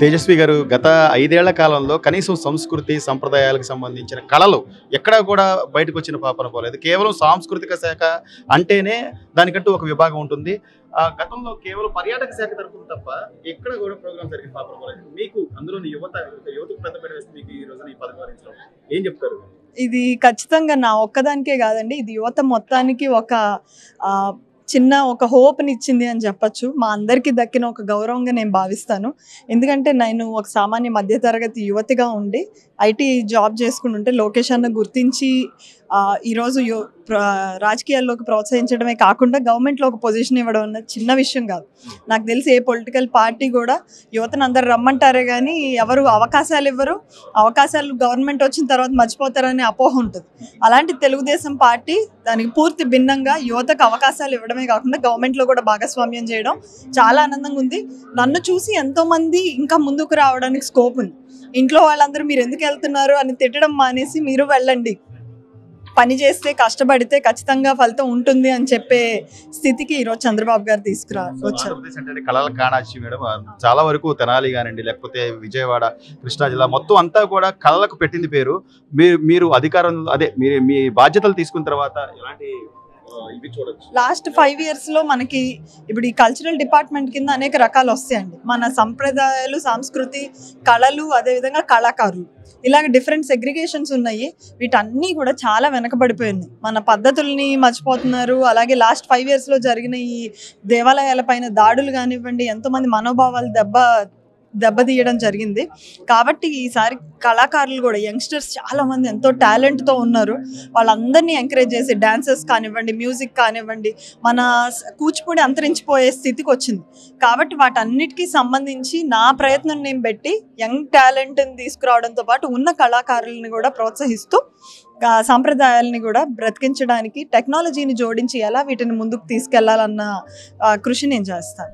తేజస్వి గారు గత 5 ఏళ్ల కాలంలో కనీసం సంస్కృతి, సంప్రదాయాలకు సంబంధించిన కళలు ఎక్కడా కూడా బయటకొచ్చిన పాపాన పోలేదు. కేవలం సాంస్కృతిక శాఖ అంటేనే దానికంటూ ఒక విభాగం ఉంటుంది. గతంలో కేవలం పర్యాటక శాఖ తరపున తప్ప ఎక్కడ కూడా ప్రోగ్రామ్ జరిగిన పాపాన పోలేదు. మీకు అందులోని యువతకు పెద్దపీట వేసి మీకు ఈ రోజున ఈ పదవి వరించడం ఏం చెప్తారు? ఇది ఖచ్చితంగా నా ఒక్కదానికే కాదండి. ఇది యువత మొత్తానికి ఒక చిన్న ఒక హోప్‌నిచ్చింది అని చెప్పొచ్చు. మా అందరికీ దక్కిన ఒక గౌరవంగా నేను భావిస్తాను. ఎందుకంటే నేను ఒక సామాన్య మధ్య తరగతి యువతిగా ఉండి ఐటీ జాబ్ చేసుకుంటుంటే లోకేష్ అన్న గుర్తించి ఈరోజు రాజకీయాల్లోకి ప్రోత్సహించడమే కాకుండా గవర్నమెంట్లో ఒక పొజిషన్ ఇవ్వడం అన్నది చిన్న విషయం కాదు. నాకు తెలిసి ఏ పొలిటికల్ పార్టీ కూడా యువతను అందరు రమ్మంటారే కానీ ఎవరు అవకాశాలు ఇవ్వరు. అవకాశాలు గవర్నమెంట్ వచ్చిన తర్వాత మర్చిపోతారనే అపోహ ఉంటుంది. అలాంటి తెలుగుదేశం పార్టీ దానికి పూర్తి భిన్నంగా యువతకు అవకాశాలు ఇవ్వడమే కాకుండా గవర్నమెంట్లో కూడా భాగస్వామ్యం చేయడం చాలా ఆనందంగా ఉంది. నన్ను చూసి ఎంతోమంది ఇంకా ముందుకు రావడానికి స్కోప్ ఉంది. ఇంట్లో వాళ్ళందరూ మీరు ఎందుకు వెళ్తున్నారు అని తిట్టడం మానేసి మీరు వెళ్ళండి, పని చేస్తే కష్టపడితే ఖచ్చితంగా ఫలితం ఉంటుంది అని చెప్పే స్థితికి ఈరోజు చంద్రబాబు గారు తీసుకురావచ్చారు. కళల కాణాచి మేడం, చాలా వరకు తెనాలి కానివ్వండి, లేకపోతే విజయవాడ, కృష్ణా జిల్లా మొత్తం అంతా కూడా కళలకు పెట్టింది పేరు. మీరు అధికారం మీ బాధ్యతలు తీసుకున్న తర్వాత ఎలాంటి లాస్ట్ 5 yearsలో మనకి ఇప్పుడు ఈ కల్చరల్ డిపార్ట్మెంట్ కింద అనేక రకాలు వస్తాయండి. మన సంప్రదాయాలు, సంస్కృతి, కళలు, అదేవిధంగా కళాకారులు, ఇలాగ డిఫరెంట్ సెగ్రిగేషన్స్ ఉన్నాయి. వీటన్నీ కూడా చాలా వెనకబడిపోయింది. మన పద్ధతుల్ని మర్చిపోతున్నారు. అలాగే లాస్ట్ 5 yearsలో జరిగిన ఈ దేవాలయాల పైన దాడులు కానివ్వండి, ఎంతోమంది మనోభావాలు దెబ్బతీయడం జరిగింది. కాబట్టి ఈసారి కళాకారులు కూడా యంగ్స్టర్స్ చాలామంది ఎంతో టాలెంట్తో ఉన్నారు. వాళ్ళందరినీ ఎంకరేజ్ చేసి డాన్సర్స్ కానివ్వండి, మ్యూజిక్ కానివ్వండి, మన కూచిపూడి అంతరించిపోయే స్థితికి వచ్చింది. కాబట్టి వాటన్నిటికీ సంబంధించి నా ప్రయత్నం నేను పెట్టి యంగ్ టాలెంట్ని తీసుకురావడంతో పాటు ఉన్న కళాకారులని కూడా ప్రోత్సహిస్తూ సాంప్రదాయాలని కూడా బ్రతికించడానికి టెక్నాలజీని జోడించి ఎలా వీటిని ముందుకు తీసుకెళ్లాలన్న కృషి నేను చేస్తాను.